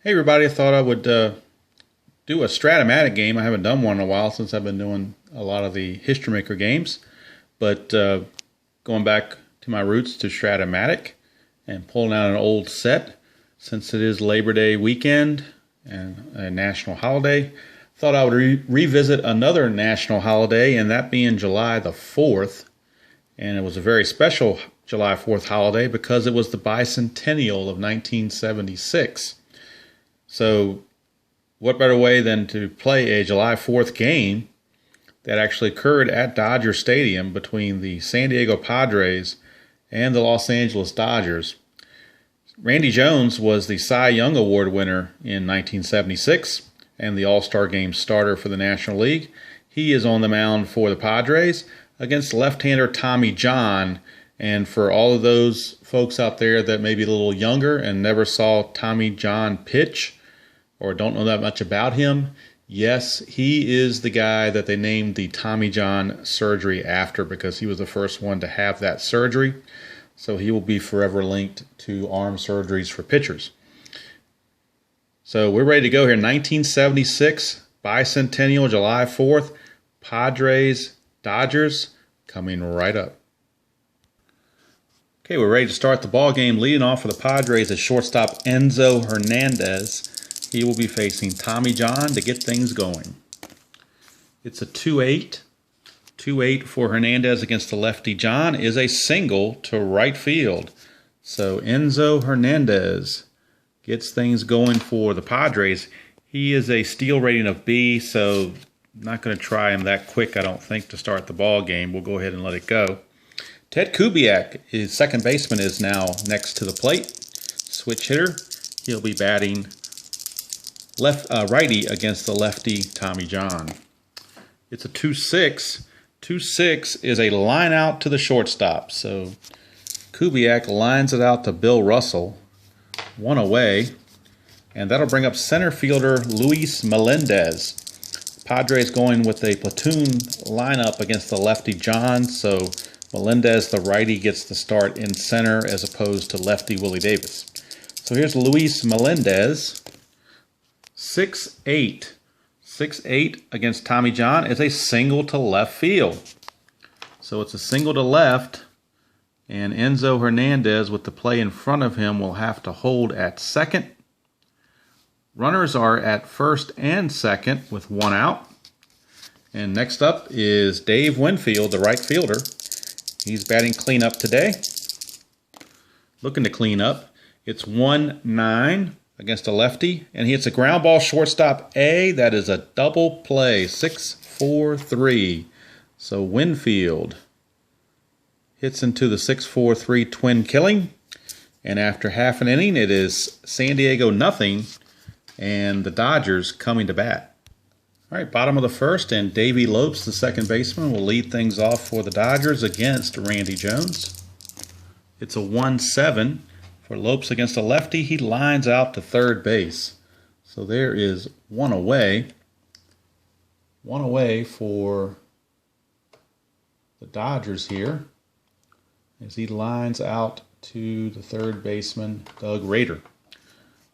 Hey everybody, I thought I would do a Strat-o-matic game. I haven't done one in a while since I've been doing a lot of the History Maker games. But going back to my roots to Strat-o-matic and pulling out an old set, since it is Labor Day weekend and a national holiday, thought I would revisit another national holiday, and that being July the 4th. And it was a very special July 4th holiday because it was the bicentennial of 1976. So what better way than to play a July 4th game that actually occurred at Dodger Stadium between the San Diego Padres and the Los Angeles Dodgers. Randy Jones was the Cy Young Award winner in 1976 and the All-Star Game starter for the National League. He is on the mound for the Padres against left-hander Tommy John. And for all of those folks out there that may be a little younger and never saw Tommy John pitch, or don't know that much about him, yes, he is the guy that they named the Tommy John surgery after because he was the first one to have that surgery. So he will be forever linked to arm surgeries for pitchers. So we're ready to go here. 1976, bicentennial, July 4th, Padres, Dodgers, coming right up. Okay, we're ready to start the ball game. Leading off for the Padres is shortstop Enzo Hernandez. He will be facing Tommy John to get things going. It's a 2-8. 2-8 for Hernandez against the lefty John is a single to right field. So Enzo Hernandez gets things going for the Padres. He is a steal rating of B, so I'm not going to try him that quick, I don't think, to start the ball game. We'll go ahead and let it go. Ted Kubiak, his second baseman, is now next to the plate. Switch hitter. He'll be batting righty against the lefty Tommy John. It's a 2-6. 2-6 is a line out to the shortstop. So Kubiak lines it out to Bill Russell. One away. And that'll bring up center fielder Luis Melendez. Padres going with a platoon lineup against the lefty John. So Melendez, the righty, gets the start in center as opposed to lefty Willie Davis. So here's Luis Melendez. 6-8. 6-8 against Tommy John is a single to left field. So it's a single to left, and Enzo Hernandez with the play in front of him will have to hold at second. Runners are at first and second with one out. And next up is Dave Winfield, the right fielder. He's batting cleanup today. Looking to clean up. It's 1-9 against a lefty, and he hits a ground ball shortstop A. That is a double play, 6-4-3. So Winfield hits into the 6-4-3 twin killing, and after half an inning, it is San Diego nothing, and the Dodgers coming to bat. All right, bottom of the first, and Davey Lopes, the second baseman, will lead things off for the Dodgers against Randy Jones. It's a 1-7. For Lopes against a lefty, he lines out to third base. So there is one away. One away for the Dodgers here as he lines out to the third baseman, Doug Rader.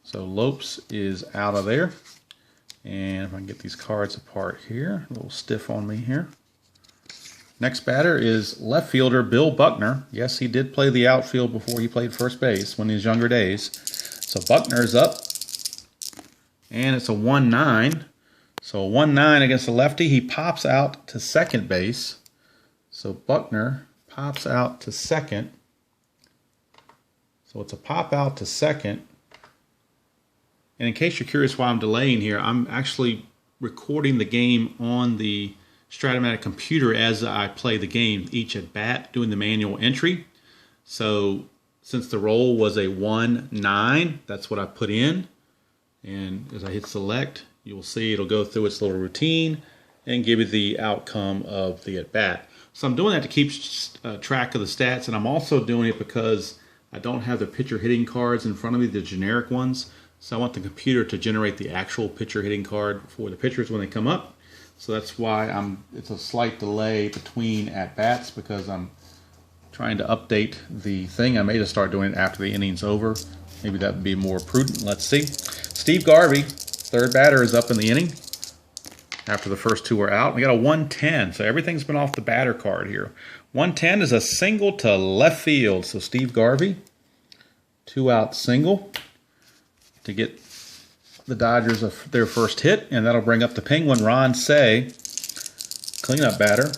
So Lopes is out of there. And if I can get these cards apart here, a little stiff on me here. Next batter is left fielder Bill Buckner. Yes, he did play the outfield before he played first base when in his younger days. So Buckner's up. And it's a 1-9. So a 1-9 against the lefty. He pops out to second base. So Buckner pops out to second. So it's a pop out to second. And in case you're curious why I'm delaying here, I'm actually recording the game on the Strat-o-matic computer as I play the game, each at bat, doing the manual entry. So since the roll was a 1-9, that's what I put in. And as I hit select, you will see it'll go through its little routine and give you the outcome of the at bat. So I'm doing that to keep track of the stats, and I'm also doing it because I don't have the pitcher hitting cards in front of me, the generic ones. So I want the computer to generate the actual pitcher hitting card for the pitchers when they come up. So that's why it's a slight delay between at-bats because I'm trying to update the thing. I may just start doing it after the inning's over. Maybe that would be more prudent. Let's see. Steve Garvey, third batter, is up in the inning after the first two were out. We got a 110, so everything's been off the batter card here. 110 is a single to left field. So Steve Garvey, 2-out single to get the Dodgers their first hit, and that'll bring up the Penguin Ron Cey, cleanup batter.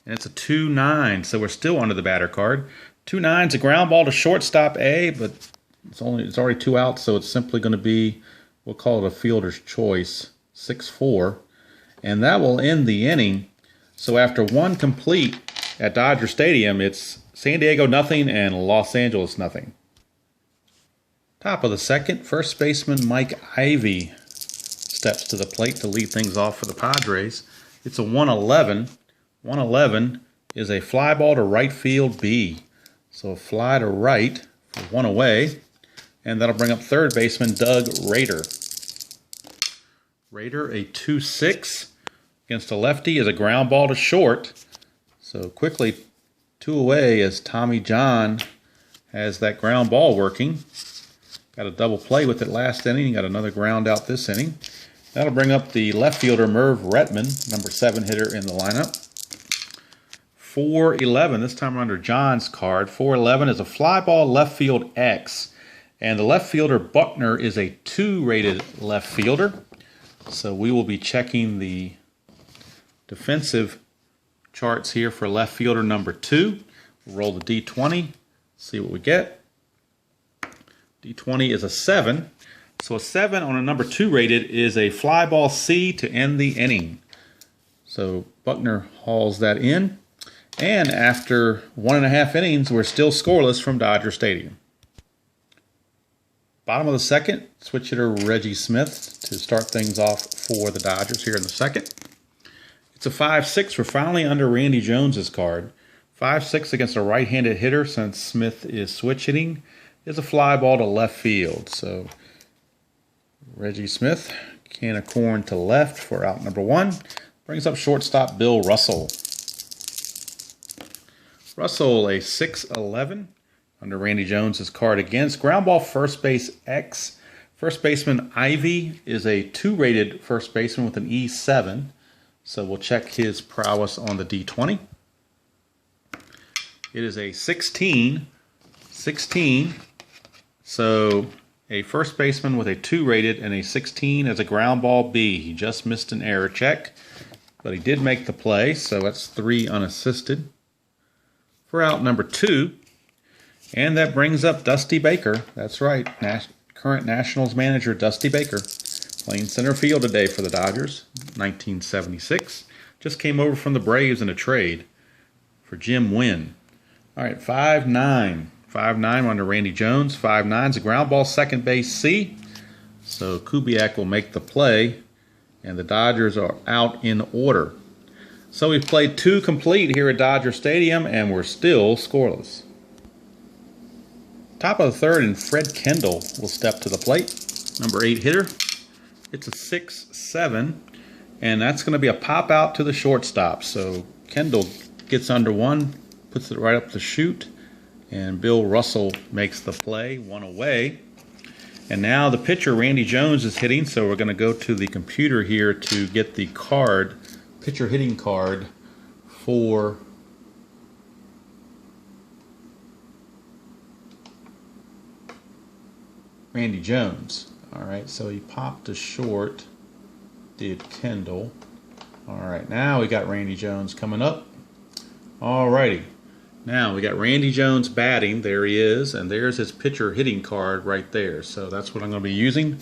And it's a 2-9, so we're still under the batter card. 2-9's a ground ball to shortstop A, but it's already 2 outs, so it's simply going to be, we'll call it a fielder's choice, 6-4, and that will end the inning. So after one complete at Dodger Stadium, it's San Diego nothing and Los Angeles nothing. Top of the second, first baseman Mike Ivy steps to the plate to lead things off for the Padres. It's a 111. 111 is a fly ball to right field B. So a fly to right for one away, and that'll bring up third baseman Doug Rader. Rader, a 2-6 against a lefty, is a ground ball to short. So quickly 2 away as Tommy John has that ground ball working. Got a double play with it last inning. Got another ground out this inning. That'll bring up the left fielder Merv Retman, number 7 hitter in the lineup. 4-11, this time we're under John's card. 4-11 is a fly ball left field X. And the left fielder Buckner is a 2-rated left fielder. So we will be checking the defensive charts here for left fielder number 2. We'll roll the D20, see what we get. D20 is a 7. So a 7 on a number 2 rated is a fly ball C to end the inning. So Buckner hauls that in. And after 1.5 innings, we're still scoreless from Dodger Stadium. Bottom of the second, switch hitter Reggie Smith to start things off for the Dodgers here in the second. It's a 5-6. We're finally under Randy Jones's card. 5-6 against a right-handed hitter, since Smith is switch hitting, is a fly ball to left field. So Reggie Smith, can of corn to left for out number 1. Brings up shortstop Bill Russell. Russell, a 6-11 under Randy Jones's card against. Ground ball first base X. First baseman Ivy is a 2-rated first baseman with an E7. So we'll check his prowess on the D20. It is a 16. 16. So a first baseman with a 2-rated and a 16 as a ground ball B. He just missed an error check, but he did make the play, so that's 3 unassisted for out number 2. And that brings up Dusty Baker. That's right, current Nationals manager Dusty Baker, playing center field today for the Dodgers, 1976. Just came over from the Braves in a trade for Jim Wynn. All right, 5-9. 5-9 under Randy Jones. 5-9 is a ground ball second base C. So Kubiak will make the play, and the Dodgers are out in order. So we've played 2 complete here at Dodger Stadium, and we're still scoreless. Top of the third, and Fred Kendall will step to the plate. Number 8 hitter. It's a 6-7, and that's going to be a pop out to the shortstop. So Kendall gets under 1, puts it right up the chute, and Bill Russell makes the play, 1 away. And now the pitcher, Randy Jones, is hitting, so we're going to go to the computer here to get the card, pitcher hitting card for Randy Jones. All right, so he popped a short, did Kendall. All right, now we got Randy Jones coming up. All righty, now we got Randy Jones batting. There he is, and there's his pitcher hitting card right there. So that's what I'm going to be using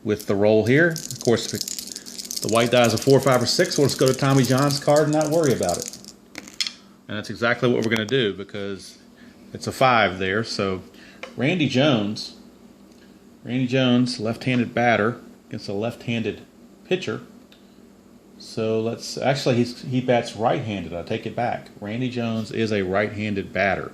with the roll here. Of course, if the white die is a 4, 5, or 6, we'll just go to Tommy John's card and not worry about it. And that's exactly what we're going to do, because it's a 5 there. So Randy Jones, left-handed batter against a left-handed pitcher. So let's, actually he bats right-handed. I take it back. Randy Jones is a right-handed batter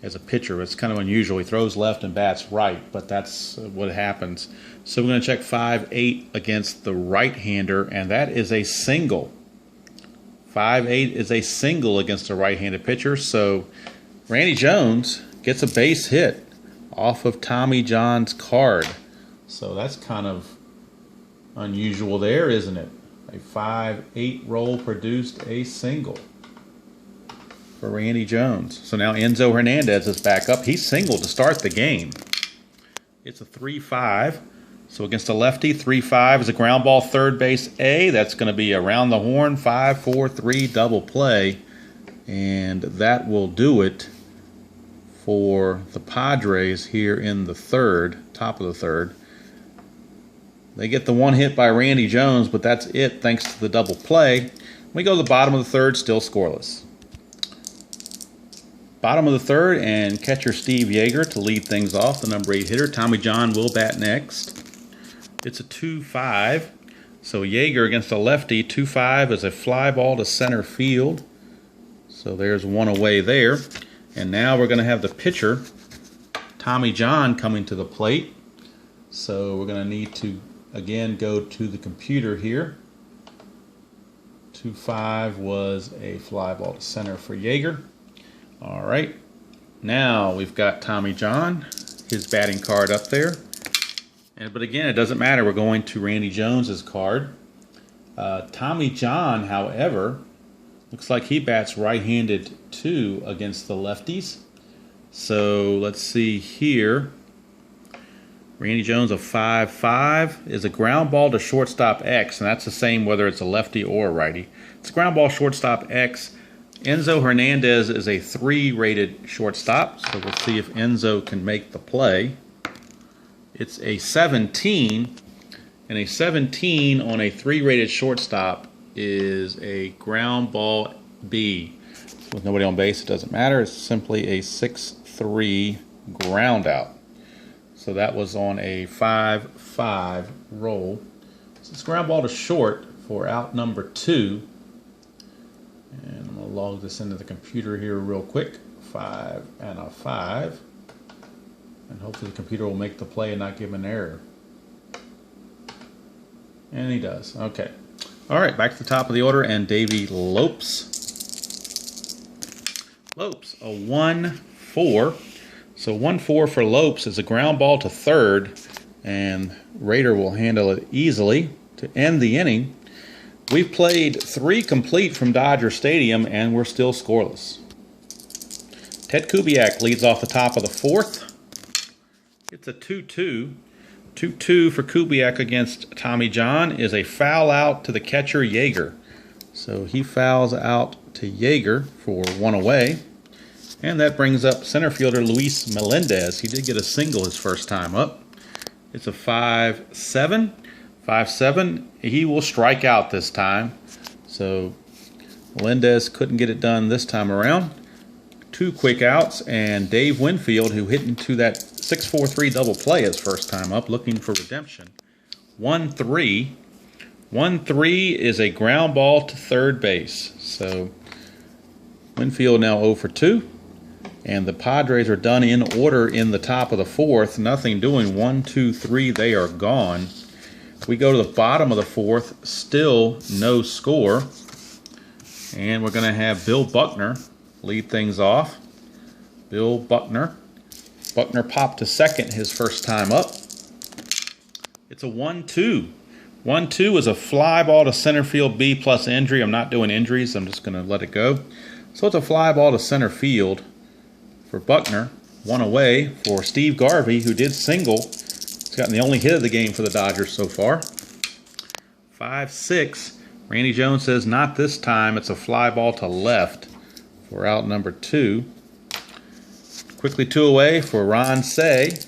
as a pitcher. It's kind of unusual. He throws left and bats right, but that's what happens. So we're going to check 5-8 against the right-hander, and that is a single. 5-8 is a single against a right-handed pitcher. So Randy Jones gets a base hit. off of Tommy John's card. So that's kind of unusual there, isn't it? A 5-8 roll produced a single for Randy Jones. So now Enzo Hernandez is back up. He's singled to start the game. It's a 3-5. So against a lefty, 3-5 is a ground ball, third base A. That's going to be around the horn, 5-4-3 double play. And that will do it for the Padres here in the third, top of the third. They get the one hit by Randy Jones, but that's it thanks to the double play. We go to the bottom of the third, still scoreless. Bottom of the third, and catcher Steve Yeager to lead things off, the number 8 hitter. Tommy John will bat next. It's a 2-5. So Yeager against a lefty, 2-5 is a fly ball to center field. So there's one away there. And now we're going to have the pitcher, Tommy John, coming to the plate. So we're going to need to, again, go to the computer here. 2-5 was a fly ball to center for Yeager. All right. Now we've got Tommy John, his batting card up there. But again, it doesn't matter. We're going to Randy Jones's card. Tommy John, however, looks like he bats right-handed too against the lefties. So let's see here. Randy Jones, a 5-5, is a ground ball to shortstop X, and that's the same whether it's a lefty or a righty. It's a ground ball shortstop X. Enzo Hernandez is a 3-rated shortstop, so we'll see if Enzo can make the play. It's a 17, and a 17 on a 3-rated shortstop is a ground ball B. So with nobody on base, it doesn't matter. It's simply a 6-3 ground out. So that was on a 5-5 roll. So it's ground ball to short for out number 2. And I'm going to log this into the computer here real quick. 5 and a 5. And hopefully the computer will make the play and not give an error. And he does. Okay. All right, back to the top of the order, and Davey Lopes. Lopes, a 1-4. So 1-4 for Lopes is a ground ball to third, and Rader will handle it easily to end the inning. We've played 3 complete from Dodger Stadium, and we're still scoreless. Ted Kubiak leads off the top of the 4th. It's a 2-2. 2-2 for Kubiak against Tommy John is a foul out to the catcher Yeager. So he fouls out to Yeager for one away. And that brings up center fielder Luis Melendez. He did get a single his first time up. It's a 5-7. 5-7. He will strike out this time. So Melendez couldn't get it done this time around. 2 quick outs, and Dave Winfield, who hit into that 6-4-3 double play his first time up, looking for redemption. 1-3. 1-3 is a ground ball to third base. So Winfield now 0 for 2. And the Padres are done in order in the top of the 4th. Nothing doing. 1, 2, 3. They are gone. We go to the bottom of the 4th. Still no score. And we're going to have Bill Buckner lead things off. Bill Buckner. Buckner popped to second his first time up. It's a 1-2. 1-2 is a fly ball to center field B plus injury. I'm not doing injuries. I'm just going to let it go. So it's a fly ball to center field for Buckner. One away for Steve Garvey, who did single. He's gotten the only hit of the game for the Dodgers so far. 5-6. Randy Jones says not this time. It's a fly ball to left for out number 2. Quickly 2 away for Ron Say.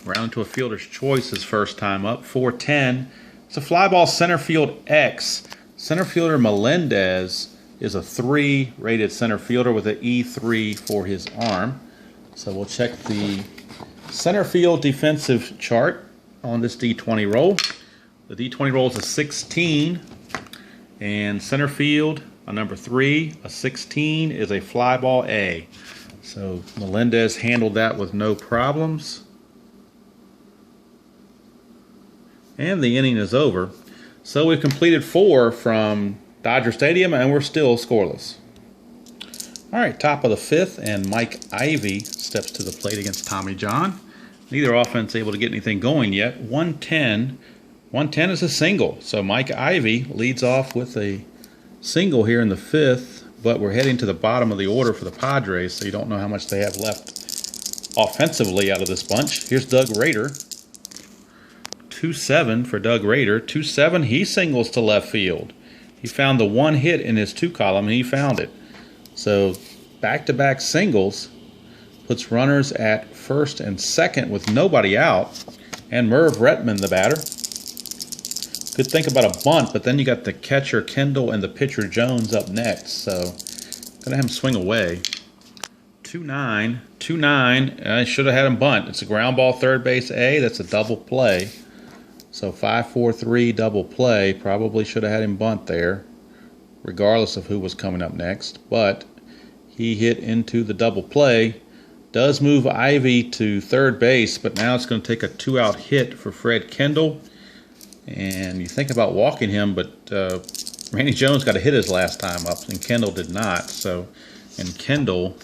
Round to a fielder's choice his first time up. 4-10. It's a fly ball center field X. Center fielder Melendez is a 3-rated center fielder with an E3 for his arm. So we'll check the center field defensive chart on this D20 roll. The D20 roll is a 16, and center field, a number 3, a 16 is a fly ball A. So Melendez handled that with no problems. And the inning is over. So we've completed 4 from Dodger Stadium, and we're still scoreless. All right, top of the fifth, and Mike Ivy steps to the plate against Tommy John. Neither offense able to get anything going yet. 110. 110 is a single, so Mike Ivy leads off with a single here in the fifth, but we're heading to the bottom of the order for the Padres, so you don't know how much they have left offensively out of this bunch. Here's Doug Rader. 2-7 for Doug Rader. 2-7, he singles to left field. He found the one hit in his two column, and he found it. So back-to-back singles puts runners at first and second with nobody out, and Merv Retman, the batter. Could think about a bunt, but then you got the catcher Kendall and the pitcher Jones up next, so gonna have him swing away. 2-9, 2-9. I should have had him bunt. It's a ground ball, third base A. That's a double play. So 5-4-3 double play. Probably should have had him bunt there, regardless of who was coming up next. But he hit into the double play. Does move Ivy to third base, but now it's going to take a 2-out hit for Fred Kendall. And you think about walking him, but Randy Jones got a hit his last time up, and Kendall did not. So, and Kendall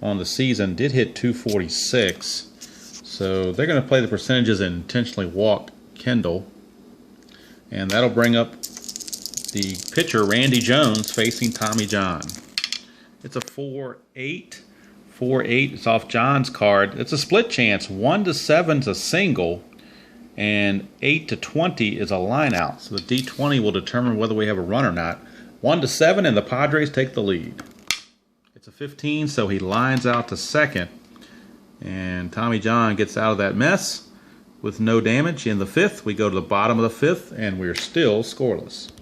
on the season did hit 246. So they're going to play the percentages and intentionally walk Kendall. And that'll bring up the pitcher, Randy Jones, facing Tommy John. It's a 4-8. 4-8. It's off John's card. It's a split chance. 1-7 is a single, and 8-20 is a line out. So the D20 will determine whether we have a run or not. 1-7, and the Padres take the lead. It's a 15, so he lines out to second. And Tommy John gets out of that mess with no damage. In the fifth, we go to the bottom of the fifth, and we're still scoreless.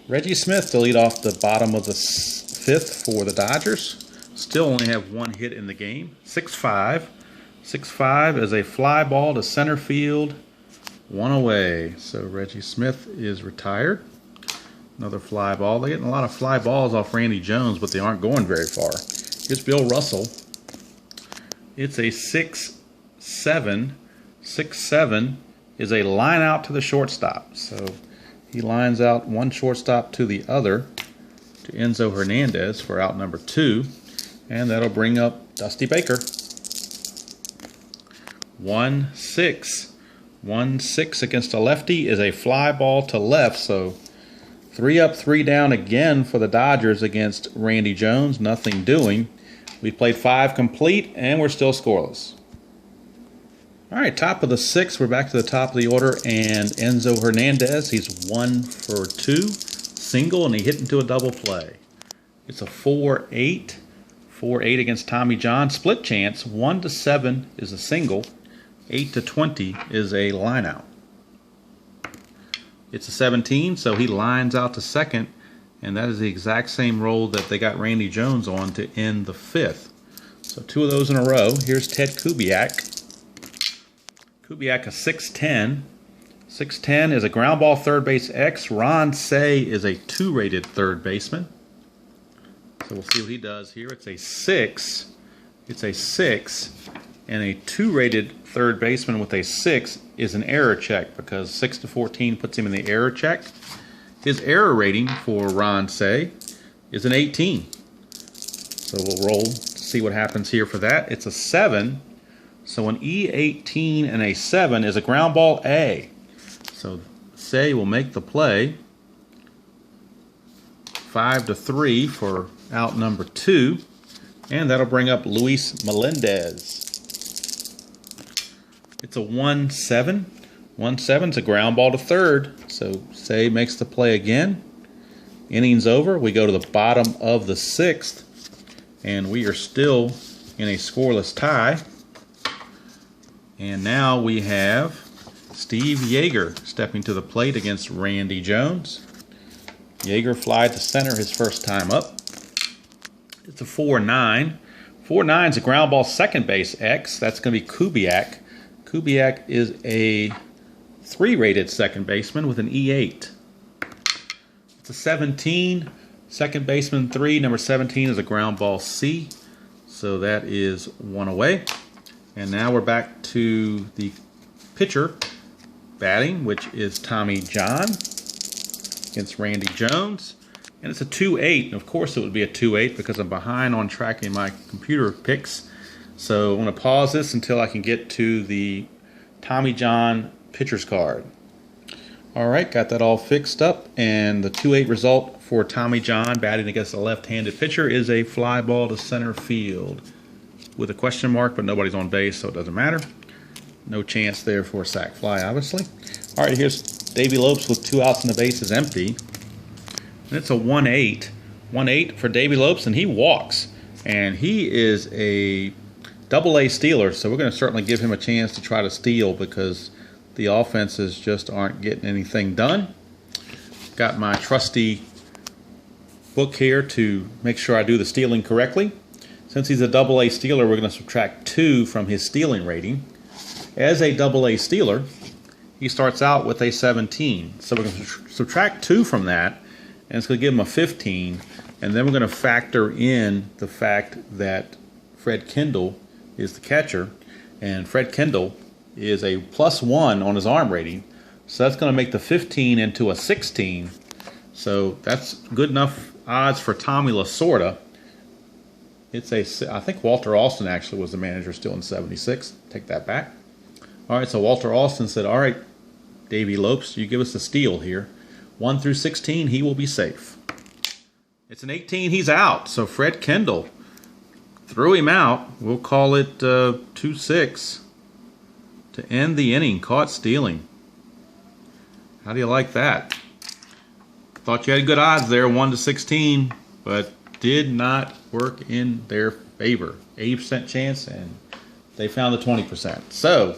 Reggie Smith to lead off the bottom of the fifth for the Dodgers. Still only have one hit in the game. 6-5. 6-5 is a fly ball to center field. One away. So Reggie Smith is retired. Another fly ball. They're getting a lot of fly balls off Randy Jones, but they aren't going very far. Here's Bill Russell. It's a 6-7. 6-7 is a line out to the shortstop. So he lines out one shortstop to the other, to Enzo Hernandez for out number 2. And that'll bring up Dusty Baker. 1-6. 1-6 against a lefty is a fly ball to left. So 3 up, 3 down again for the Dodgers against Randy Jones. Nothing doing. We've played 5 complete, and we're still scoreless. All right, top of the 6th. We're back to the top of the order, and Enzo Hernandez, he's 1 for 2. Single, and he hit into a double play. It's a 4-8. 4-8 against Tommy John. Split chance. 1-7 is a single. 8-20 is a line out. It's a 17, so he lines out to second, and that is the exact same role that they got Randy Jones on to end the 5th. So 2 of those in a row. Here's Ted Kubiak. Kubiak a 6-10. 6-10 is a ground ball third base X. Ron Cey is a 2-rated third baseman. So we'll see what he does here. It's a 6. It's a 6. And a 2-rated third baseman with a 6 is an error check, because 6-14 puts him in the error check. His error rating for Ron Cey is an 18. So we'll roll to see what happens here for that. It's a 7. So an E18 and a 7 is a ground ball A. So Cey will make the play. 5-3 for out number 2. And that'll bring up Luis Melendez. It's a 1-7. 1-7 is a ground ball to third. So Cey makes the play again. Innings over. We go to the bottom of the 6th. And we are still in a scoreless tie. And now we have Steve Yeager stepping to the plate against Randy Jones. Yeager flied to center his first time up. It's a 4-9. 4-9 is a ground ball second base X. That's going to be Kubiak. Kubiak is a 3-rated second baseman with an E8. It's a 17. Second baseman 3. Number 17 is a ground ball C. So that is 1 away. And now we're back to the pitcher batting, which is Tommy John against Randy Jones. And it's a 2-8. Of course it would be a 2-8 because I'm behind on tracking my computer picks. So I'm going to pause this until I can get to the Tommy John pitcher's card. Alright, got that all fixed up, and the 2-8 result for Tommy John batting against a left-handed pitcher is a fly ball to center field with a question mark, but nobody's on base, so it doesn't matter. No chance there for a sac fly, obviously. Alright, here's Davey Lopes with 2 outs and the base is empty. And it's a 1-8. 1-8 for Davey Lopes, and he walks. And he is a double-A stealer, so we're going to certainly give him a chance to try to steal because the offenses just aren't getting anything done. Got my trusty book here to make sure I do the stealing correctly. Since he's a double-A stealer, we're going to subtract 2 from his stealing rating. As a double-A stealer, he starts out with a 17. So we're going to subtract 2 from that, and it's going to give him a 15. And then we're going to factor in the fact that Fred Kendall is the catcher, and Fred Kendall is a +1 on his arm rating, so that's going to make the 15 into a 16. So that's good enough odds for Tommy Lasorda. It's I think Walter Alston actually was the manager still in '76. Take that back. All right, so Walter Alston said, "All right, Davey Lopes, you give us a steal here. 1 through 16, he will be safe." It's an 18. He's out. So Fred Kendall threw him out. We'll call it 2-6. To end the inning, caught stealing. How do you like that? Thought you had good odds there, 1 to 16, but did not work in their favor. 80% chance, and they found the 20%. So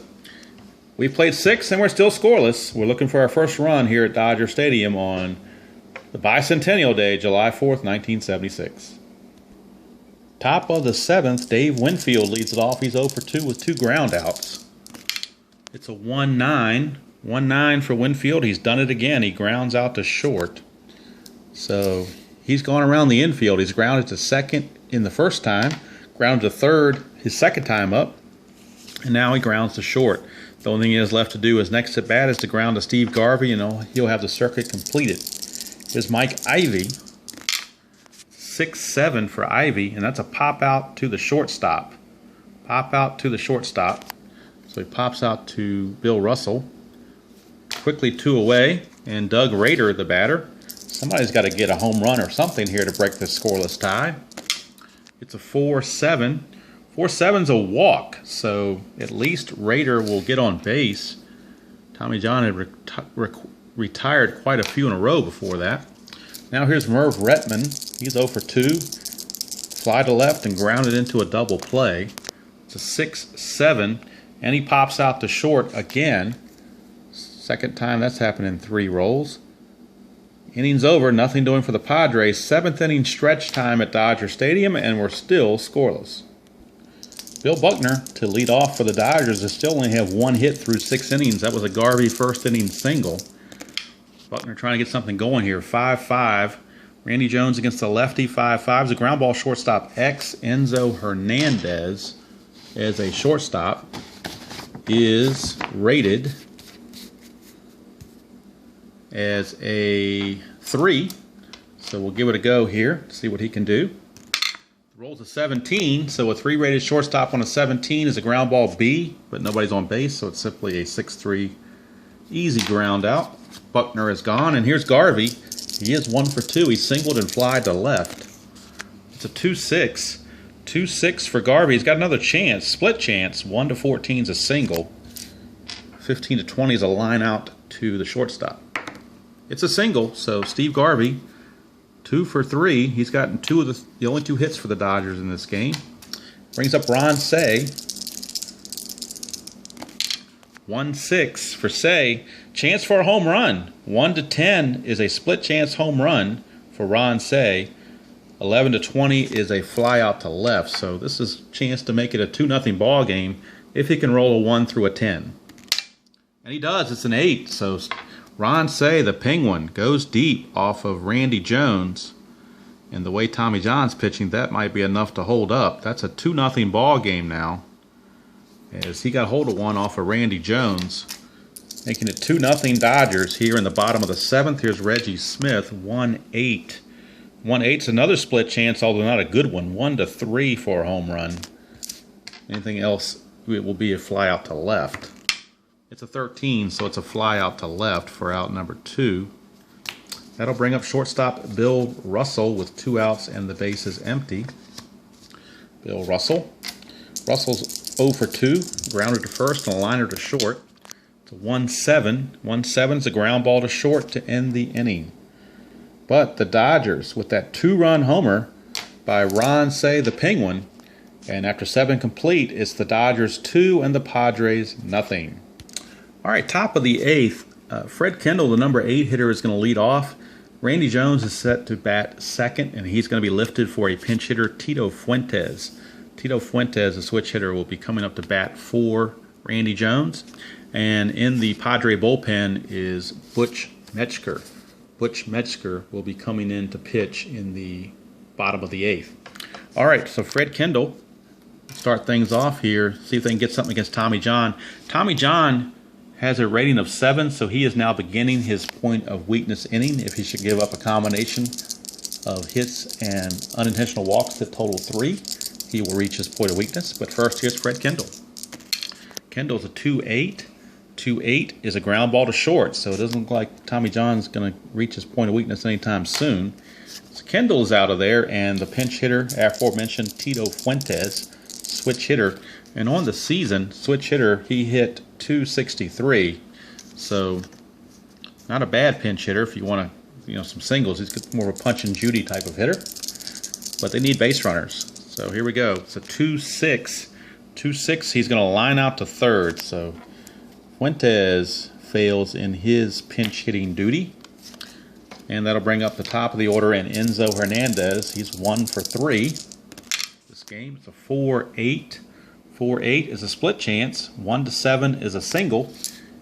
we played 6, and we're still scoreless. We're looking for our first run here at Dodger Stadium on the Bicentennial Day, July 4th, 1976. Top of the 7th, Dave Winfield leads it off. He's 0 for 2 with 2 ground outs. It's a 1-9. 1-9 for Winfield. He's done it again. He grounds out to short. So he's gone around the infield. He's grounded to second in the first time, grounded to third his second time up, and now he grounds to short. The only thing he has left to do his next at bat is to ground to Steve Garvey, and he'll have the circuit completed. Here's Mike Ivey. 6-7 for Ivey, and that's a pop out to the shortstop. Pop out to the shortstop. So he pops out to Bill Russell. Quickly 2 away, and Doug Rader, the batter. Somebody's got to get a home run or something here to break this scoreless tie. It's a 4-7. 4-7's a walk, so at least Rader will get on base. Tommy John had retired quite a few in a row before that. Now here's Merv Retman. He's 0 for 2. Fly to left and grounded into a double play. It's a 6-7. And he pops out to short again. Second time that's happened in 3 rolls. Innings over, nothing doing for the Padres. 7th inning stretch time at Dodger Stadium, and we're still scoreless. Bill Buckner to lead off for the Dodgers is still only have 1 hit through 6 innings. That was a Garvey first inning single. Buckner trying to get something going here. 5-5. Randy Jones against the lefty. 5-5 is a ground ball shortstop. Enzo Hernandez as a shortstop is rated as a 3, so we'll give it a go here, see what he can do. Rolls a 17, so a 3 rated shortstop on a 17 is a ground ball B, but nobody's on base, so it's simply a 6-3 easy ground out. Buckner is gone, and here's Garvey. He is 1 for 2. He singled and flied to left. It's a 2-6. 2-6 for Garvey. He's got another chance, split chance. 1 to 14 is a single. 15 to 20 is a line out to the shortstop. It's a single, so Steve Garvey, 2 for 3. He's gotten the only 2 hits for the Dodgers in this game. Brings up Ron Say. 1-6 for Say. Chance for a home run. 1 to 10 is a split chance home run for Ron Say. 11 to 20 is a fly out to left. So this is a chance to make it a 2-0 ball game if he can roll a 1 through a 10. And he does. It's an 8. So Ron Say, the Penguin, goes deep off of Randy Jones. And the way Tommy John's pitching, that might be enough to hold up. That's a 2-0 ball game now, as he got hold of one off of Randy Jones, making it 2-0 Dodgers here in the bottom of the 7th. Here's Reggie Smith, 1-8 1/8's another split chance, although not a good one. 1-3 for a home run. Anything else, it will be a fly out to left. It's a 13, so it's a fly out to left for out number 2. That'll bring up shortstop Bill Russell with 2 outs and the base is empty. Bill Russell. Russell's 0 for 2, grounder to first and a liner to short. It's a 1-7. 1-7's a ground ball to short to end the inning. But the Dodgers, with that 2-run homer by Ron Say the Penguin, and after 7 complete, it's the Dodgers 2 and the Padres nothing. All right, top of the 8th, Fred Kendall, the number 8 hitter, is going to lead off. Randy Jones is set to bat second, and he's going to be lifted for a pinch hitter, Tito Fuentes. Tito Fuentes, the switch hitter, will be coming up to bat for Randy Jones. And in the Padre bullpen is Butch Metzger. Butch Metzger will be coming in to pitch in the bottom of the 8th. All right, so Fred Kendall, start things off here, see if they can get something against Tommy John. Tommy John has a rating of 7, so he is now beginning his point of weakness inning. If he should give up a combination of hits and unintentional walks that total 3, he will reach his point of weakness. But first, here's Fred Kendall. Kendall's a 2-8. 2-8 is a ground ball to short, so it doesn't look like Tommy John's going to reach his point of weakness anytime soon. So Kendall is out of there, and the pinch hitter, aforementioned Tito Fuentes, switch hitter. And on the season, switch hitter, he hit .263. So not a bad pinch hitter if you want to, some singles. He's more of a punch and Judy type of hitter. But they need base runners. So here we go. It's a 2-6. 2-6, he's going to line out to third. So Fuentes fails in his pinch hitting duty. And that'll bring up the top of the order and Enzo Hernandez. He's 1 for 3 this game. It's a 4-8. 4-8 is a split chance. 1-7 is a single.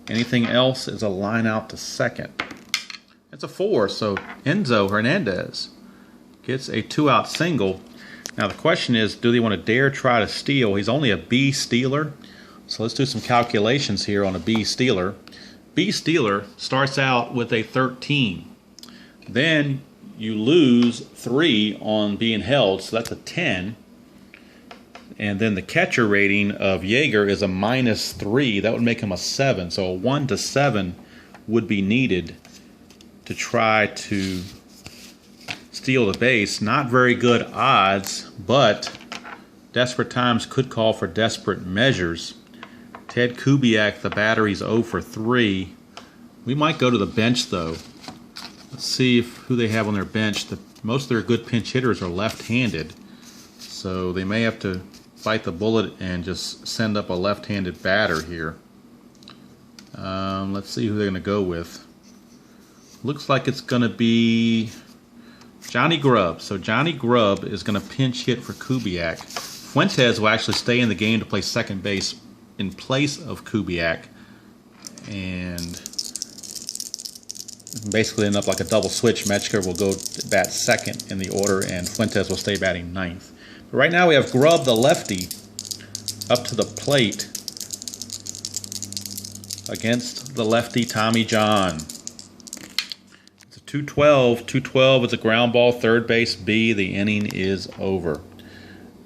Anything else is a line out to second. It's a 4, so Enzo Hernandez gets a 2-out single. Now the question is, do they want to dare try to steal? He's only a B stealer. So let's do some calculations here on a B stealer. B stealer starts out with a 13. Then you lose 3 on being held, so that's a 10. And then the catcher rating of Yeager is a -3. That would make him a 7. So a 1-7 would be needed to try to steal the base. Not very good odds, but desperate times could call for desperate measures. Ted Kubiak, the batter, he's 0 for 3. We might go to the bench, though. Let's see who they have on their bench. Most of their good pinch hitters are left-handed, so they may have to bite the bullet and just send up a left-handed batter here. Let's see who they're going to go with. Looks like it's going to be Johnny Grubb. So Johnny Grubb is going to pinch hit for Kubiak. Fuentes will actually stay in the game to play second base in place of Kubiak, and basically end up like a double switch. Metzger will go bat second in the order, and Fuentes will stay batting ninth. But right now we have Grubb, the lefty, up to the plate against the lefty Tommy John. It's a 2-12. 2-12 is a ground ball, third base B. The inning is over.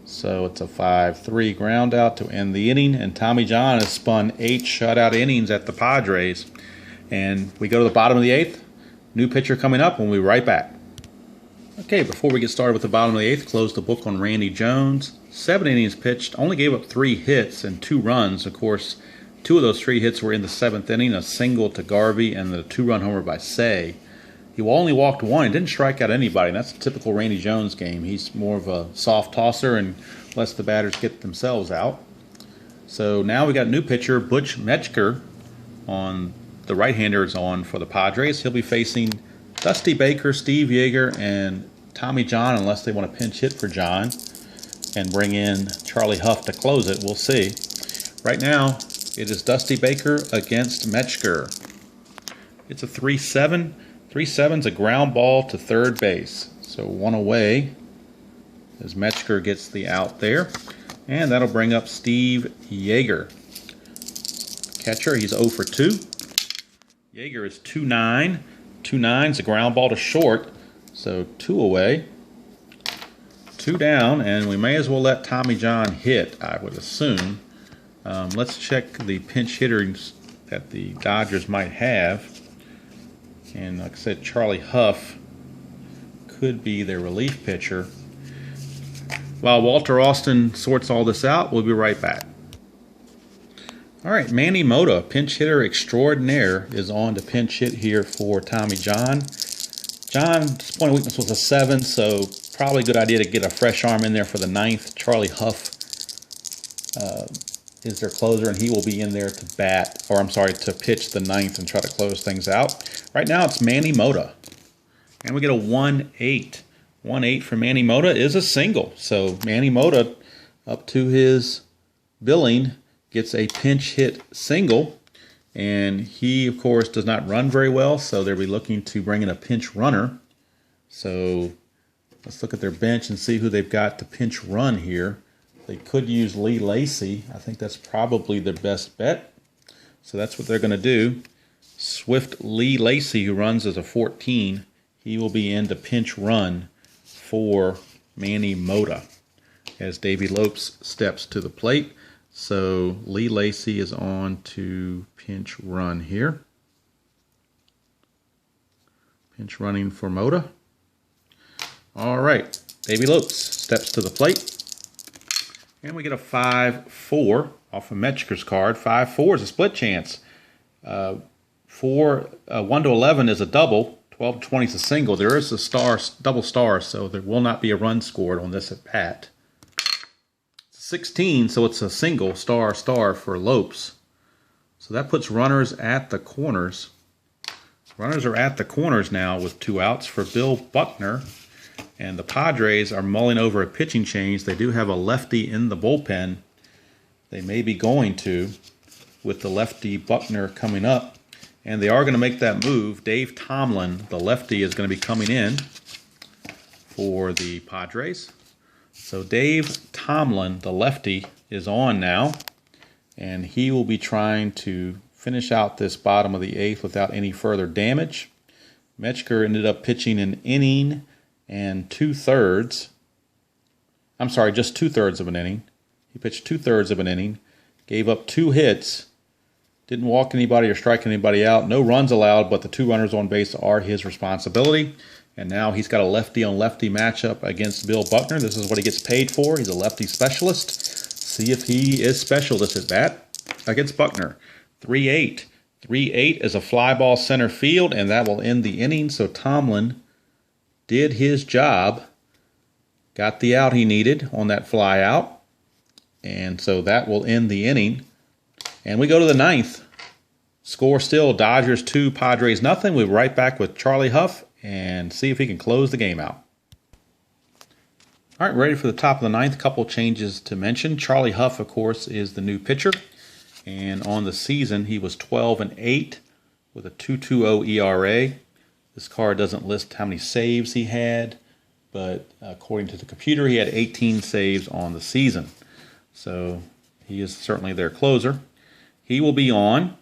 So it's a 5-3 ground out to end the inning, and Tommy John has spun 8 shutout innings at the Padres. And we go to the bottom of the 8th. New pitcher coming up, and we'll be right back. Okay, before we get started with the bottom of the 8th, close the book on Randy Jones. 7 innings pitched, only gave up 3 hits and 2 runs. Of course, 2 of those 3 hits were in the 7th inning, a single to Garvey and the 2-run homer by Say. He only walked 1. He didn't strike out anybody, and that's a typical Randy Jones game. He's more of a soft tosser and lets the batters get themselves out. So now we got a new pitcher, Butch Metzger, on the right-hander is on for the Padres. He'll be facing Dusty Baker, Steve Yeager, and Tommy John, unless they want to pinch hit for John and bring in Charlie Huff to close it. We'll see. Right now, it is Dusty Baker against Metzger. It's a 3-7. 3-7's a ground ball to third base. So 1 away as Metzger gets the out there. And that'll bring up Steve Yeager. Catcher, he's 0 for 2. Yeager is 2-9. 2-9's a ground ball to short. So 2 away, 2 down, and we may as well let Tommy John hit, I would assume. Let's check the pinch hitters that the Dodgers might have. And like I said, Charlie Huff could be their relief pitcher. While Walter Austin sorts all this out, we'll be right back. All right, Manny Mota, pinch hitter extraordinaire, is on to pinch hit here for Tommy John. John's point of weakness was a 7, so probably a good idea to get a fresh arm in there for the 9th. Charlie Huff is their closer, and he will be in there to to pitch the 9th and try to close things out. Right now it's Manny Mota, and we get a 1-8. 1-8 for Manny Mota is a single, so Manny Mota, up to his billing, gets a pinch hit single, and he, of course, does not run very well, so they'll be looking to bring in a pinch runner. So let's look at their bench and see who they've got to pinch run here. They could use Lee Lacy. I think that's probably their best bet. So that's what they're going to do. Swift Lee Lacy, who runs as a 14, he will be in to pinch run for Manny Mota as Davey Lopes steps to the plate. So Lee Lacy is on to pinch run here. Pinch running for Mota. All right, Davey Lopes steps to the plate. And we get a 5-4 off of Metzger's card. 5-4 is a split chance. 1 to 11 is a double. 12 to 20 is a single. There is a double star, so there will not be a run scored on this at bat. 16, so it's a single star for Lopes. So that puts runners at the corners. Runners are at the corners now with 2 outs for Bill Buckner. And the Padres are mulling over a pitching change. They do have a lefty in the bullpen. They may be going to, with the lefty Buckner coming up. And they are going to make that move. Dave Tomlin, the lefty, is going to be coming in for the Padres. So Dave Tomlin, the lefty, is on now. And he will be trying to finish out this bottom of the 8th without any further damage. Metzger ended up pitching an inning and 2/3. I'm sorry, just 2/3 of an inning. He pitched 2/3 of an inning, gave up 2 hits, didn't walk anybody or strike anybody out, no runs allowed, but the 2 runners on base are his responsibility. And now he's got a lefty-on-lefty matchup against Bill Buckner. This is what he gets paid for. He's a lefty specialist. See if he is special this at bat against Buckner. 3-8. 3-8 is a fly ball center field, and that will end the inning. So Tomlin did his job, got the out he needed on that fly out, and so that will end the inning. And we go to the 9th. Score still Dodgers 2, Padres nothing. We'll be right back with Charlie Huff and see if he can close the game out. All right, ready for the top of the 9th. Couple changes to mention. Charlie Huff, of course, is the new pitcher, and on the season he was 12-8 with a 2.20 ERA. This card doesn't list how many saves he had, but according to the computer, he had 18 saves on the season. So he is certainly their closer. He will be on.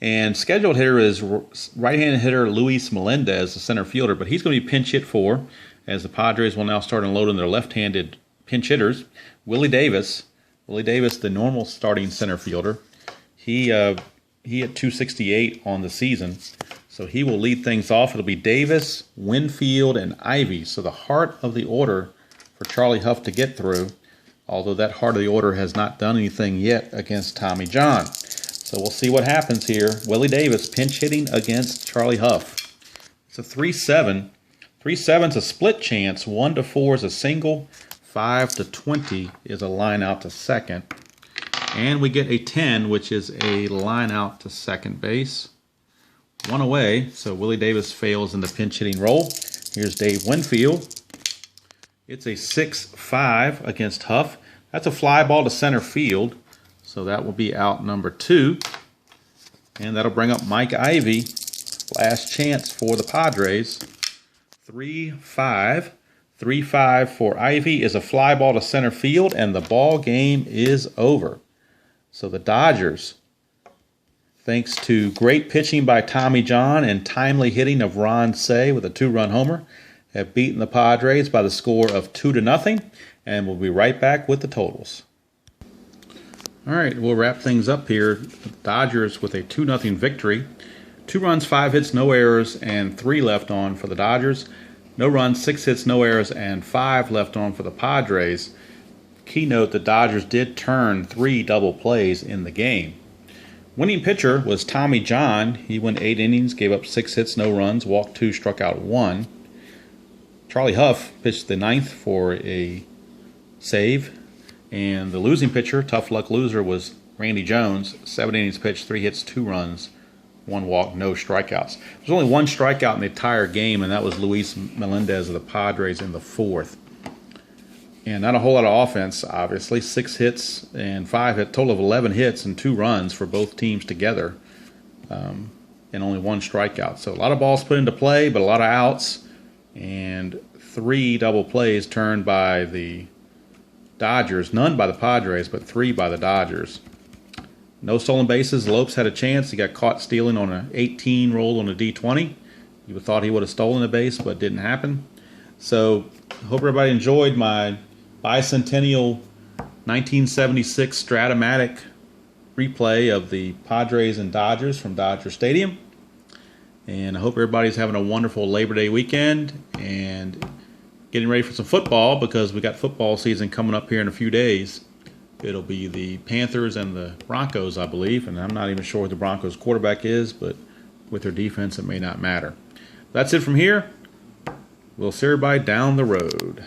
And scheduled hitter is right-handed hitter Luis Melendez, the center fielder, but he's going to be pinch hit for, as the Padres will now start unloading their left-handed pinch hitters. Willie Davis, the normal starting center fielder, he hit 268 on the season. So he will lead things off. It'll be Davis, Winfield, and Ivy. So the heart of the order for Charlie Huff to get through, although that heart of the order has not done anything yet against Tommy John. So we'll see what happens here. Willie Davis pinch hitting against Charlie Huff. It's a 3-7. 3-7 is a split chance. 1 to 4 is a single. 5 to 20 is a line out to second. And we get a 10, which is a line out to second base. 1 away, so Willie Davis fails in the pinch hitting role. Here's Dave Winfield. It's a 6-5 against Huff. That's a fly ball to center field, so that will be out number 2. And that'll bring up Mike Ivy. Last chance for the Padres. 3-5. 3-5 for Ivy is a fly ball to center field, and the ball game is over. So the Dodgers, thanks to great pitching by Tommy John and timely hitting of Ron Say with a 2-run homer, have beaten the Padres by the score of 2-0, and we'll be right back with the totals. All right, we'll wrap things up here. The Dodgers with a 2-0 victory. 2 runs, 5 hits, no errors, and 3 left on for the Dodgers. No runs, 6 hits, no errors, and 5 left on for the Padres. Keynote, the Dodgers did turn 3 double plays in the game. Winning pitcher was Tommy John. He went 8 innings, gave up 6 hits, no runs, walked 2, struck out 1. Charlie Huff pitched the 9th for a save. And the losing pitcher, tough luck loser, was Randy Jones. 7 innings pitched, 3 hits, 2 runs, 1 walk, no strikeouts. There's only 1 strikeout in the entire game, and that was Luis Melendez of the Padres in the 4th. And not a whole lot of offense, obviously. 6 hits and 5 hits, total of 11 hits and 2 runs for both teams together, and only 1 strikeout. So a lot of balls put into play, but a lot of outs, and 3 double plays turned by the Dodgers, none by the Padres, but 3 by the Dodgers. No stolen bases. Lopes had a chance. He got caught stealing on an 18 roll on a D20. You would thought he would have stolen a base, but it didn't happen. So, hope everybody enjoyed my bicentennial 1976 Strat-o-matic replay of the Padres and Dodgers from Dodger Stadium. And I hope everybody's having a wonderful Labor Day weekend and getting ready for some football, because we got football season coming up here in a few days. It'll be the Panthers and the Broncos, I believe, and I'm not even sure who the Broncos quarterback is, but with their defense, it may not matter. That's it from here. We'll see everybody down the road.